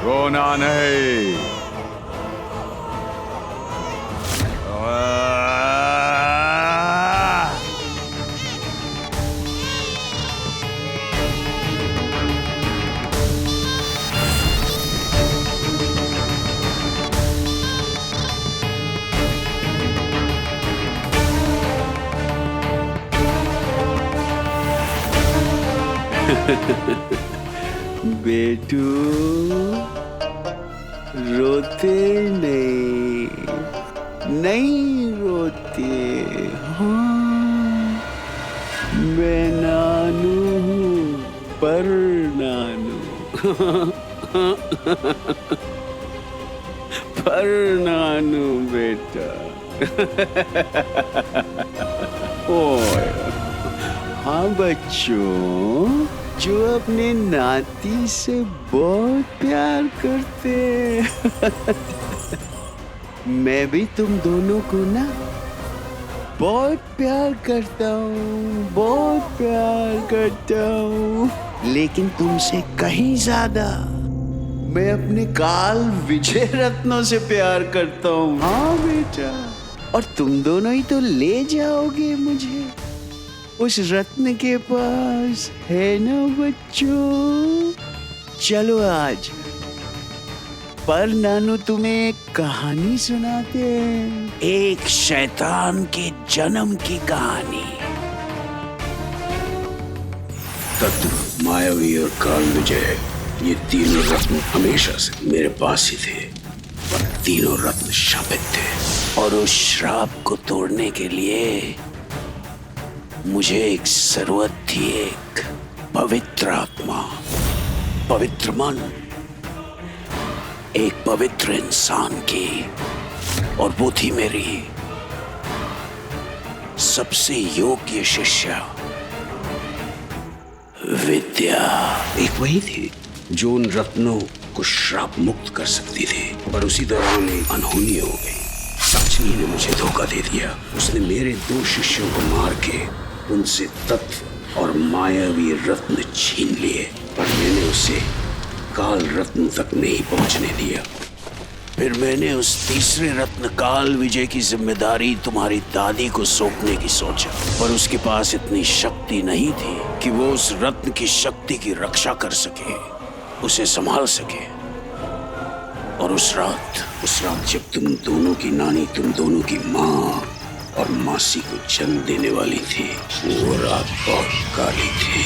रोना नहीं। बेटू, रोते नहीं, नहीं रोते। हाँ, मैं नानू हूँ, पर नानू। पर नानू बेटा। ओए, हाँ बच्चों, जो अपने नाती से बहुत प्यार करते हैं। मैं भी तुम दोनों को ना बहुत प्यार करता हूँ, बहुत प्यार करता हूँ। लेकिन तुमसे कहीं ज्यादा मैं अपने काल विजय रत्नों से प्यार करता हूँ। हाँ बेटा, और तुम दोनों ही तो ले जाओगे मुझे उस रत्न के पास, है ना बच्चों? चलो आज पर नानू तुम्हें एक कहानी सुनाते हैं, एक शैतान के जन्म की कहानी। तत्व, मायावी और काल विजय, ये तीनों रत्न हमेशा से मेरे पास ही थे, और तीनों रत्न शापित थे। और उस श्राप को तोड़ने के लिए मुझे एक जरूरत थी, एक पवित्र आत्मा, पवित्र मन, एक पवित्र इंसान की। और वो थी मेरी सबसे योग्य शिष्या विद्या। एक वही थी जो उन रत्नों को श्राप मुक्त कर सकती थी, पर उसी दौरान एक अनहोनी हो गई। साचनी ने मुझे धोखा दे दिया। उसने मेरे 2 शिष्यों को मार के उनसे तत्व और मायावी रत्न छीन लिए, पर मैंने उसे काल रत्न तक नहीं पहुंचने दिया। फिर मैंने उस तीसरे रत्न काल विजय की जिम्मेदारी तुम्हारी दादी को सौंपने की सोचा, पर उसके पास इतनी शक्ति नहीं थी कि वो उस रत्न की शक्ति की रक्षा कर सके, उसे संभाल सके। और उस रात जब तुम दोनों की नानी तुम दोनों की माँ और मासी को जन्म देने वाली थी, वो रात बहुत काली थी।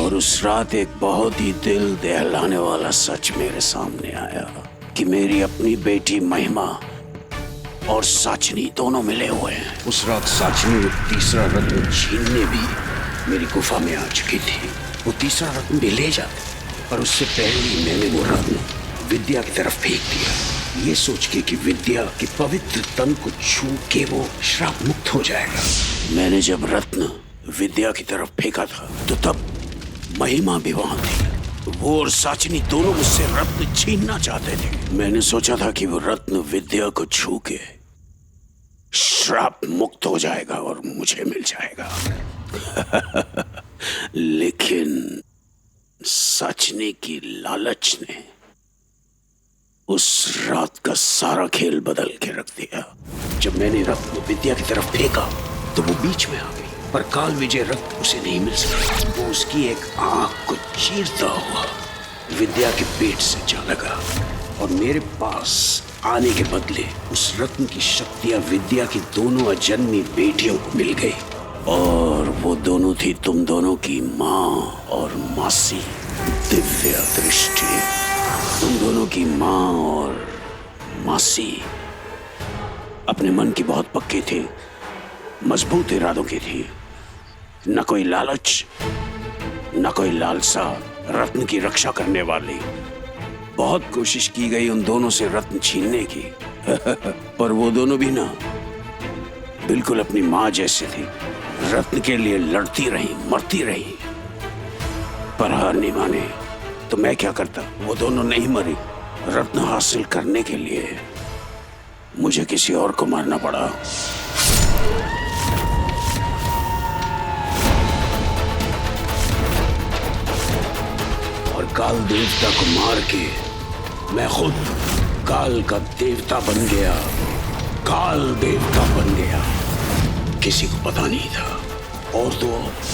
और उस रात एक बहुत ही दिल दहलाने वाला सच मेरे सामने आया कि मेरी अपनी बेटी महिमा और साचनी दोनों मिले हुए हैं। उस रात साचनी वो तीसरा रत्न छीनने भी मेरी गुफा में आ चुकी थी। वो तीसरा रत्न भी ले जाते, पर उससे पहले ही मैंने वो रत्न विद्या की तरफ फेंक दिया, ये सोच के कि विद्या के पवित्र तन को छू के वो श्राप मुक्त हो जाएगा। मैंने जब रत्न विद्या की तरफ फेंका था तो तब महिमा भी वहां थी। वो और साचनी दोनों मुझसे रत्न छीनना चाहते थे। मैंने सोचा था कि वो रत्न विद्या को छू के श्राप मुक्त हो जाएगा और मुझे मिल जाएगा। लेकिन साचनी की लालच ने उस रात का सारा खेल बदल के रख दिया। जब मैंने रत्न विद्या की तरफ फेंका तो वो बीच में आ गई, पर काल विजय रत्न उसे नहीं मिल सका। वो उसकी एक आंख को चीरता हुआ विद्या के पेट से जा लगा, और मेरे पास आने के बदले उस रत्न की शक्तियां विद्या की दोनों अजन्मी बेटियों को मिल गई। और वो दोनों थी तुम दोनों की माँ और मासी। दिव्य दृष्टि। तुम दोनों की माँ और मासी अपने मन की बहुत पक्की थी, मजबूत इरादों की थी। न कोई लालच, न कोई लालसा, रत्न की रक्षा करने वाली। बहुत कोशिश की गई उन दोनों से रत्न छीनने की, पर वो दोनों भी ना बिल्कुल अपनी माँ जैसी थी। रत्न के लिए लड़ती रही, मरती रही, पर हार नहीं माने। तो मैं क्या करता? वो दोनों नहीं मरी। रत्न हासिल करने के लिए मुझे किसी और को मारना पड़ा। और काल देवता को मार के मैं खुद काल का देवता बन गया, काल देवता बन गया। किसी को पता नहीं था, और तो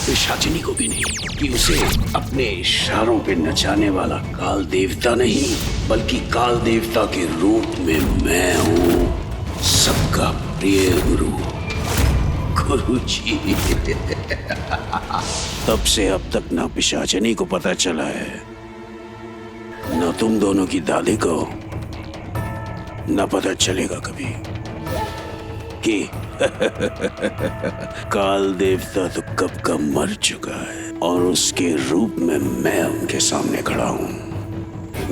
पिशाचिनी को भी नहीं, कि उसे अपने इशारों पे नचाने वाला काल देवता नहीं, बल्कि काल देवता के रूप में मैं हूँ सबका प्रिय गुरु, गुरुजी। तब से अब तक ना पिशाचिनी को पता चला है, ना तुम दोनों की दादी को, ना पता चलेगा कभी कि काल देवता तो कब का मर चुका है और उसके रूप में मैं उनके सामने खड़ा हूं।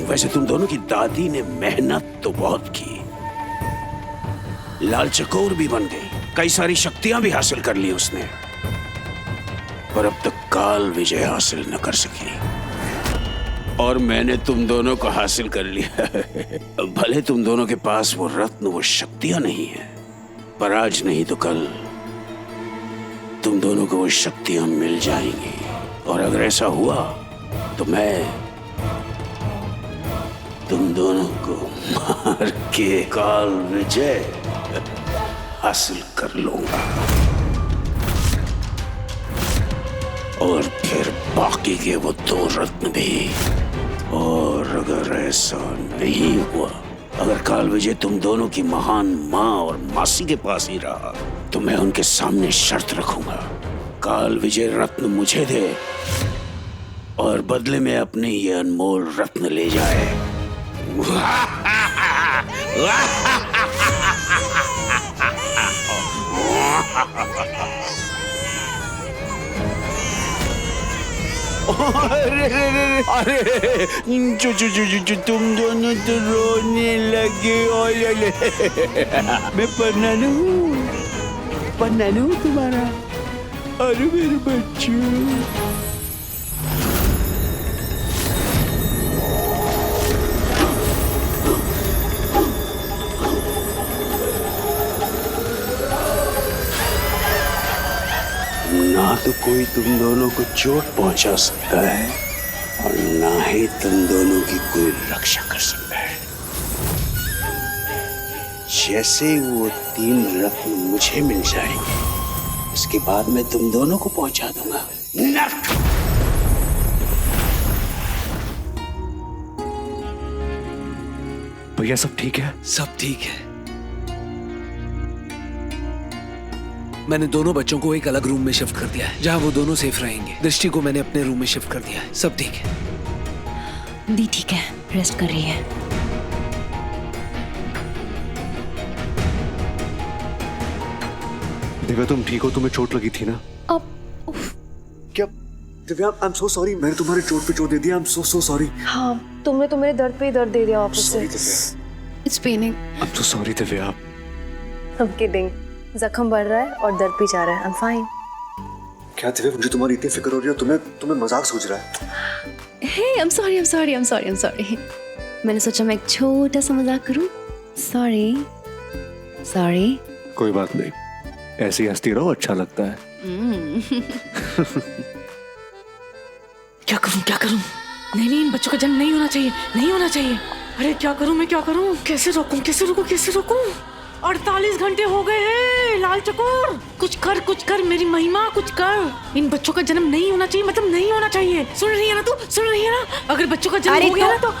वैसे तुम दोनों की दादी ने मेहनत तो बहुत की, लाल चकोर भी बन गई, कई सारी शक्तियां भी हासिल कर ली उसने, पर अब तक काल विजय हासिल न कर सकी, और मैंने तुम दोनों को हासिल कर लिया। भले तुम दोनों के पास वो रत्न, वो शक्तियां नहीं है, पर आज नहीं तो कल तुम दोनों को वो शक्तियां मिल जाएंगी, और अगर ऐसा हुआ तो मैं तुम दोनों को मार के काल विजय हासिल कर लूंगा, और फिर बाकी के वो 2 रत्न भी। और अगर ऐसा नहीं हुआ, अगर काल विजय तुम दोनों की महान माँ और मासी के पास ही रहा, तो मैं उनके सामने शर्त रखूंगा, काल विजय रत्न मुझे दे और बदले में अपने ये अनमोल रत्न ले जाए। अरे तुम दोनों तो रोने लगे। मैं पन्ना लूं तुम्हारा। अरे मेरे बच्चों, ना तो कोई तुम दोनों को चोट पहुंचा सकता है, और ना ही तुम दोनों की कोई रक्षा कर सकता है। जैसे ही वो 3 रत्न मुझे मिल जाएंगे, उसके बाद मैं तुम दोनों को पहुंचा दूंगा नर्क। भैया सब ठीक है? सब ठीक है। मैंने दोनों बच्चों को एक अलग रूम में शिफ्ट कर दिया है, जहां वो दोनों सेफ रहेंगे। दृष्टि को मैंने अपने रूम में शिफ्ट कर दिया है। सब ठीक है। दी ठीक है, रेस्ट कर रही है। दिव्या तुम ठीक हो? तुम्हें चोट लगी थी ना? अब क्या दिव्या? आई एम सो सॉरी, मैंने तुम्हारे चोट पे चोट दे दिया। आई एम सो सॉरी। हाँ, तुमने तो मेरे दर्द पे ही दर्द दे दिया वापस से। It's paining. I am so sorry Divya. I'm kidding. जख्म बढ़ रहा है और दर्द भी जा रहा है। I'm fine. क्या दिव्या, मुझे तुम्हारी इतनी फिक्र हो रही है, तुम्हें मजाक सूझ रहा है? Hey, I'm sorry. मैंने सोचा मैं एक छोटा सा मजाक करूं। Sorry. कोई बात नहीं, ऐसे ही हंसती रहो, अच्छा लगता है। क्या करूं? नहीं, इन बच्चों का जन्म नहीं होना चाहिए। अरे क्या करूं मैं? कैसे रोकूं? 48 घंटे हो गए हैं लाल चकोर। कुछ कर मेरी महिमा, कुछ कर। इन बच्चों का जन्म नहीं होना चाहिए, मतलब नहीं होना चाहिए। सुन रही है ना? अगर बच्चों का जन्म हो गया ना तो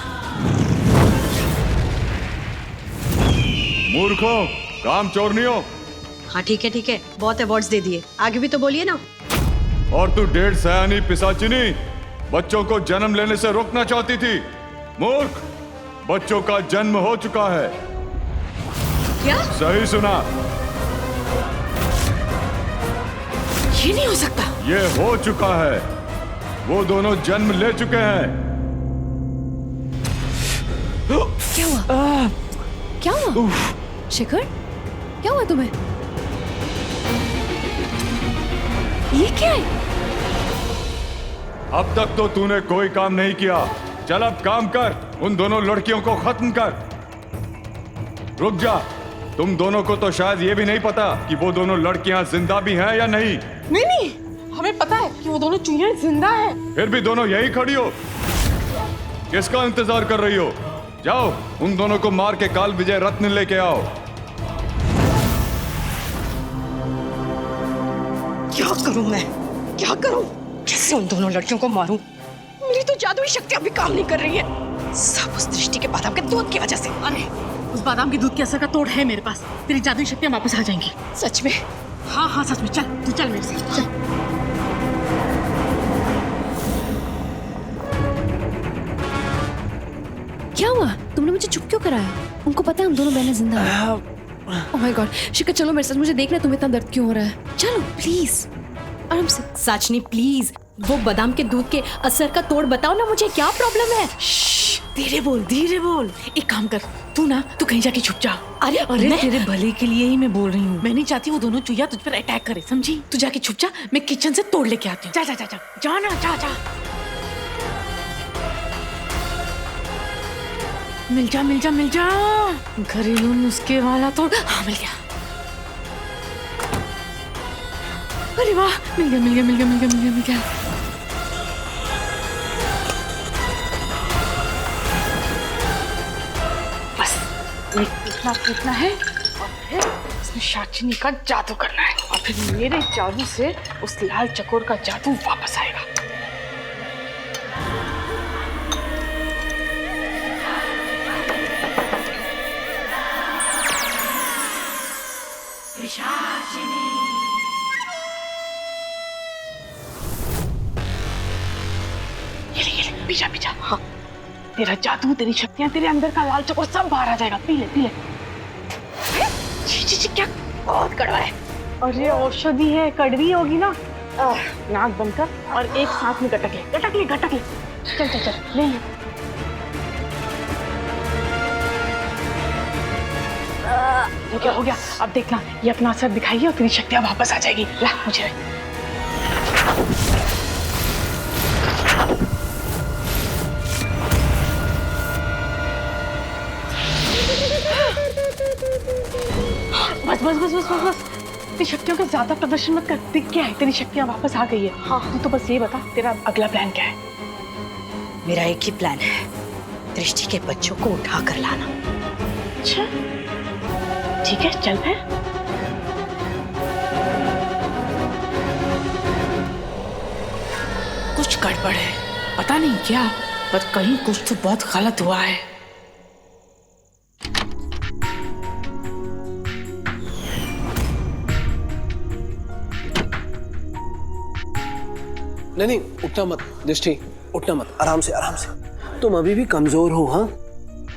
मूर्खों, काम चोर नहीं हो। हाँ ठीक है, बहुत अवार्ड्स दे दिए, आगे भी तो बोलिए ना। और तू 1.5 सयानी पिशाचिनी बच्चों को जन्म लेने से रोकना चाहती थी। मूर्ख, बच्चों का जन्म हो चुका है। क्या? सही सुना। ये नहीं हो सकता। ये हो चुका है, वो दोनों जन्म ले चुके हैं। क्या हुआ? शिखर, क्या हुआ तुम्हें? ये क्या है? अब तक तो तूने कोई काम नहीं किया, चल अब काम कर, उन दोनों लड़कियों को खत्म कर। रुक जा, तुम दोनों को तो शायद ये भी नहीं पता कि वो दोनों लड़कियां जिंदा भी हैं या नहीं। नहीं, हमें पता है कि वो दोनों चुहियां जिंदा हैं। फिर भी दोनों यही खड़ी हो, किसका इंतजार कर रही हो? जाओ उन दोनों को मार के काल विजय रत्न लेके आओ। क्या करूं मैं, क्या करूं? कैसे उन दोनों लड़कियों को मारूं? मेरी तो जादुई शक्तियां भी काम नहीं कर रही है, सब उस दृष्टि के बादाम के दूध की वजह से। अरे उस बादाम के दूध के असर का तोड़ है मेरे पास, तेरी जादुई शक्तियां वापस आ जाएंगी। सच में? हाँ हाँ सच में। चल तू चल मेरे साथ चल। क्या हुआ? तुमने मुझे चुप क्यों कराया? उनको पता है हम दोनों बहनें जिंदा हैं। ओह माय गॉड, शिखर चलो मेरे साथ, मुझे देखना तुम्हें इतना दर्द क्यों हो रहा है। चलो प्लीज आराम से। साचनी प्लीज, वो बादाम के दूध के असर का तोड़ बताओ ना मुझे, क्या प्रॉब्लम है? धीरे बोल, धीरे बोल। एक काम कर, तू कहीं जाके छुप जा। अरे तेरे भले के लिए ही मैं बोल रही हूँ। मैं नहीं चाहती वो दोनों चुहिया तुझ पर अटैक करे, समझी? तू जाके छुप जा, मैं किचन से तोड़ लेके आती हूँ। जा जा जा जा, जा ना, जा जा। मिल जा मिल जा मिल जा। घरेलू नुस्खे वाला तोड़। हाँ मिल गया। अरे वाह, मिल गया मिल गया मिल गया मिल गया मिल गया मिल गया। बस इतना है और फिर इसमें शाचिनी का जादू करना है और फिर मेरे जादू से उस लाल चकोर का जादू वापस आएगा। ये ले पीछा पीछा। हाँ, तेरा जादू, तेरी शक्तियां, तेरे अंदर का लाल चकोर सब बाहर आ जाएगा। पी ले पी ले। जी क्या बहुत कड़वा है। और ये औषधि है, कड़वी होगी ना। नाक बंद कर और एक सांस में गटक ले गटक ले गटक ले। चल चल चल ले ले। हो गया। अब देखना, ये अपना असर दिखाइए और तेरी शक्तियां वापस आ जाएगी। ला मुझे। बस बस बस बस बस बस। तेरी शक्तियों का ज्यादा प्रदर्शन मत कर। दिख क्या है, तेरी शक्तियां वापस आ गई है। हाँ तो बस ये बता, तेरा अगला प्लान क्या है? मेरा एक ही प्लान है, दृष्टि के बच्चों को उठा कर लाना। अच्छा ठीक है, चल फिर। कुछ गड़बड़ है, पता नहीं क्या, पर कहीं कुछ तो बहुत गलत हुआ है। नहीं उठना मत दृष्टि, उठना मत, आराम से आराम से। तुम अभी भी कमजोर हो। हाँ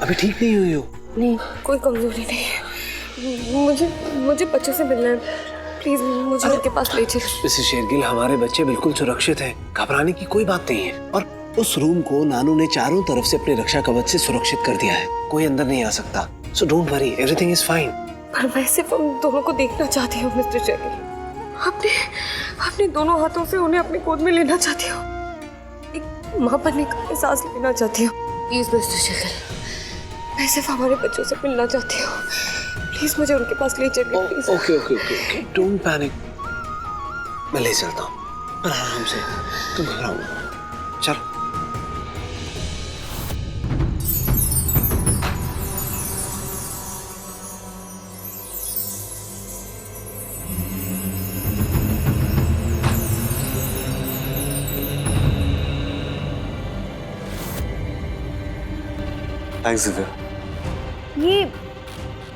अभी ठीक नहीं हुई हो। नहीं कोई कमजोरी नहीं है, मुझे बच्चों से मिलना है, प्लीज मुझे उनके पास ले चल। मिसेस शेरगिल, हमारे बच्चे बिल्कुल सुरक्षित हैं, घबराने की कोई बात नहीं है। और उस रूम को नानू ने चारों तरफ से अपने रक्षा कवच से सुरक्षित कर दिया है, कोई अंदर नहीं आ सकता। So don't worry, everything is fine. पर मैं सिर्फ उन दोनों को देखना चाहती हूँ मिस्टर शेरगिल। अपने दोनों हाथों से उन्हें अपनी गोद में लेना चाहती हूँ, एक माँ बनने का एहसास लेना चाहती हूँ। प्लीज मिस्टर शेरगिल, मैं सिर्फ हमारे बच्चों से मिलना चाहती हूँ, प्लीज मुझे उनके पास ले चलिए please. Okay okay okay, don't panic, मैं ले चलता हूँ, पर आराम से, तुम घबराओ मत। चलो। थैंक्स दिव्या।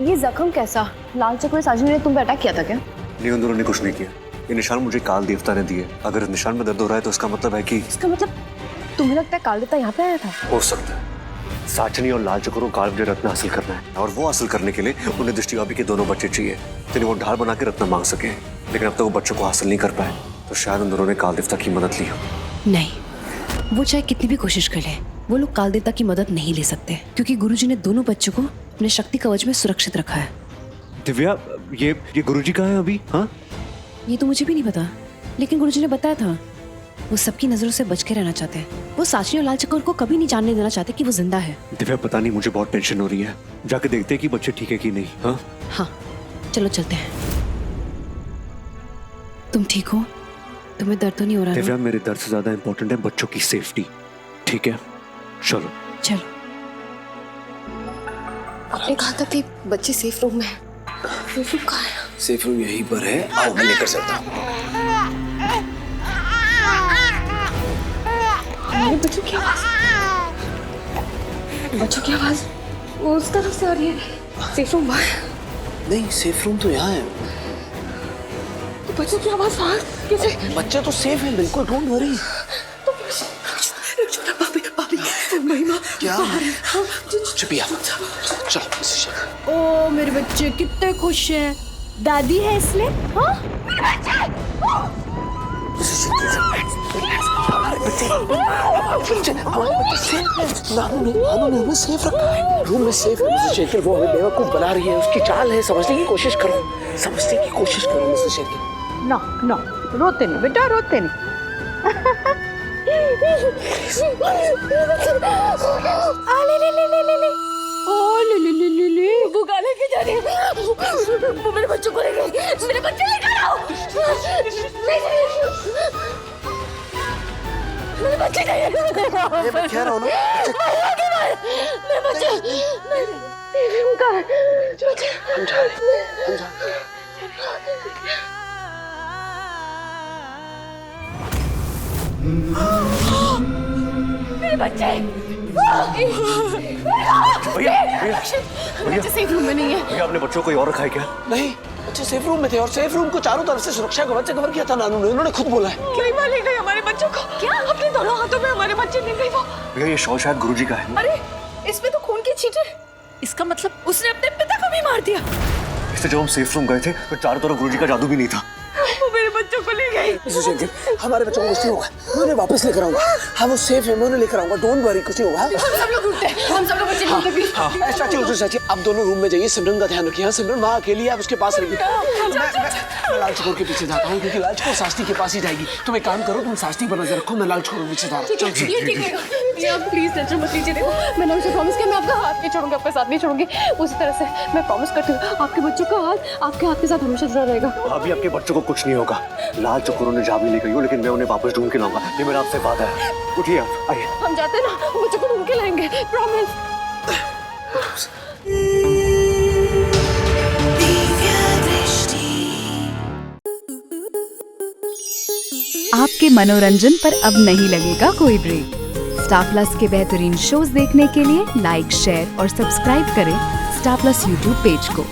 ये जख्म कैसा? लाल चकोर साजिनी ने तुम पे अटैक किया था क्या? नहीं, उन दोनों ने कुछ नहीं किया, ये निशान मुझे काल देवता ने दिए। अगर इस निशान में दर्द हो रहा है तो इसका मतलब है कि इसका मतलब तुम्हें लगता है काल देवता यहाँ पे आया था? हो सकता है साचनी और लाल चकोर को काल विजय रत्न हासिल करना है, और वो हासिल करने के लिए उन्हें दृष्टि भाभी के दोनों बच्चे चाहिए, जिन्हें वो ढाल बना के रत्न मांग सके। लेकिन अब तक वो बच्चों को हासिल नहीं कर पाए, तो शायद उन दोनों ने काल देवता की मदद ली हो। नहीं, वो चाहे कितनी भी कोशिश कर ले, वो लोग काल देवता की मदद नहीं ले सकते, क्योंकि गुरुजी ने दोनों बच्चों को अपने शक्ति कवच में सुरक्षित रखा है। दिव्या, ये गुरुजी कहाँ है अभी? हाँ, ये तो मुझे भी नहीं पता, लेकिन गुरुजी ने बताया था वो सबकी नजरों से बच के रहना चाहते हैं। वो साचनी और लाल चकोर को कभी नहीं जानने देना चाहते कि वो जिंदा है। दिव्या पता नहीं, मुझे बहुत टेंशन हो रही है, जाके देखते हैं कि बच्चे ठीक है कि नहीं। हाँ हाँ चलो चलते हैं। तुम ठीक हो? तुम्हें दर्द तो नहीं हो रहा? दिव्या, मेरे दर्द से ज्यादा इंपॉर्टेंट है बच्चों की सेफ्टी, ठीक है? चलो चलो। आपने कहा था कि बच्चे सेफ रूम में है। सेफ रूम कहाँ है? सेफ रूम यहीं पर है, आओ मैं लेकर चलता हूँ। मेरे बच्चों की आवाज, बच्चों की आवाज वो उस तरफ से आ रही है। सेफ रूम वहाँ है। नहीं, सेफ रूम तो यहाँ है। तो बच्चों की आवाज वहाँ कैसे? बच्चे तो सेफ है, बिल्कुल, डोंट वरी। महिमा क्या? चुपिया, चलो मिसेस शेखर। ओ मेरे बच्चे कितने खुश हैं। दादी है इसलिए। हाँ हमारे बच्चे सेफ है। नानू ने हमें सेफ रखा है, रूम में सेफ है। मिसेस शेखर वो हमें बेवकूफ बना रही है, उसकी चाल है। समझने की कोशिश करो मिसेस शेखर। ना ना, रोते नहीं बेटा, रोते नहीं। वो गाने के जा रही है। वो मेरे बच्चों को ले गई। मेरे बच्चे लेकर आओ। मेरे बच्चे नहीं। मैं कह रहा हूँ ना, मेरे बच्चे। उनका बच्चे। हम जा रहे हैं। मेरे बच्चे। भैया सेफ रूम में नहीं है। भैया आपने बच्चों को कोई और रखा है क्या? नहीं, बच्चे सेफ रूम में थे और सेफ रूम को चारों तरफ से सुरक्षा कवच से कवर किया था नानू ने, उन्होंने खुद बोला है। महिमा ले गई हमारे बच्चों को। क्या? अपने दोनों हाथों में हमारे बच्चे ले गई वो। भैया ये शॉल शायद गुरुजी का है। अरे इसमें तो खून की छींटे। इसका मतलब उसने अपने पिता को भी मार दिया। इससे जब हम सेफ रूम गए थे तो चारों तरफ गुरुजी का जादू भी नहीं था। वो मेरे बच्चों को ले गई। मिसेस शेखर, हमारे बच्चों को कुछ नहीं होगा, मैं उन्हें वापस लेकर आऊंगा। हाँ वो सेफ है, मैं उन्हें लेकर आऊंगा, डोंट वरी, कुछ नहीं होगा। हम सब लोग उठते हैं, हम सब लोग बच्चे ढूंढते हैं। चाची, आप दोनों रूम में जाइए, सिमरन का ध्यान रखिए। हाँ सिमरन वहाँ अकेली है, आप उसके पास रहिए। मैं लाल चकोर के पीछे जाता हूँ क्योंकि लाल चकोर सास्ती के पास ही जाएगी। तुम एक काम करो, तुम सास्ती पर नजर रखो, मैं लाल चकोर के पीछे जा रहा हूँ। ये ठीक है। भैया प्लीज टेंशन मत लीजिए। देखो मैंने उसे प्रॉमिस किया मैं आपका हाथ नहीं छोड़ूंगी, आपका साथ नहीं छोड़ूंगी। उसी तरह से मैं प्रॉमिस करती हूँ आपके बच्चों का हाथ आपके हाथ के साथ हमेशा जुड़ा रहेगा। अभी आपके बच्चों को कुछ नहीं होगा। लाल चकोरों ने जादू ले गई हो, लेकिन मैं उन्हें वापस ढूंढ के लाऊंगा। ये मेरा आपसे वादा है। उठिए आप, आइए। हम जाते हैं ना, बच्चों को ढूंढ के लाएंगे, प्रॉमिस। आपके मनोरंजन पर अब नहीं लगेगा कोई ब्रेक। स्टार प्लस के बेहतरीन शोज देखने के लिए लाइक, शेयर और सब्सक्राइब करें स्टार प्लस यूट्यूब पेज को।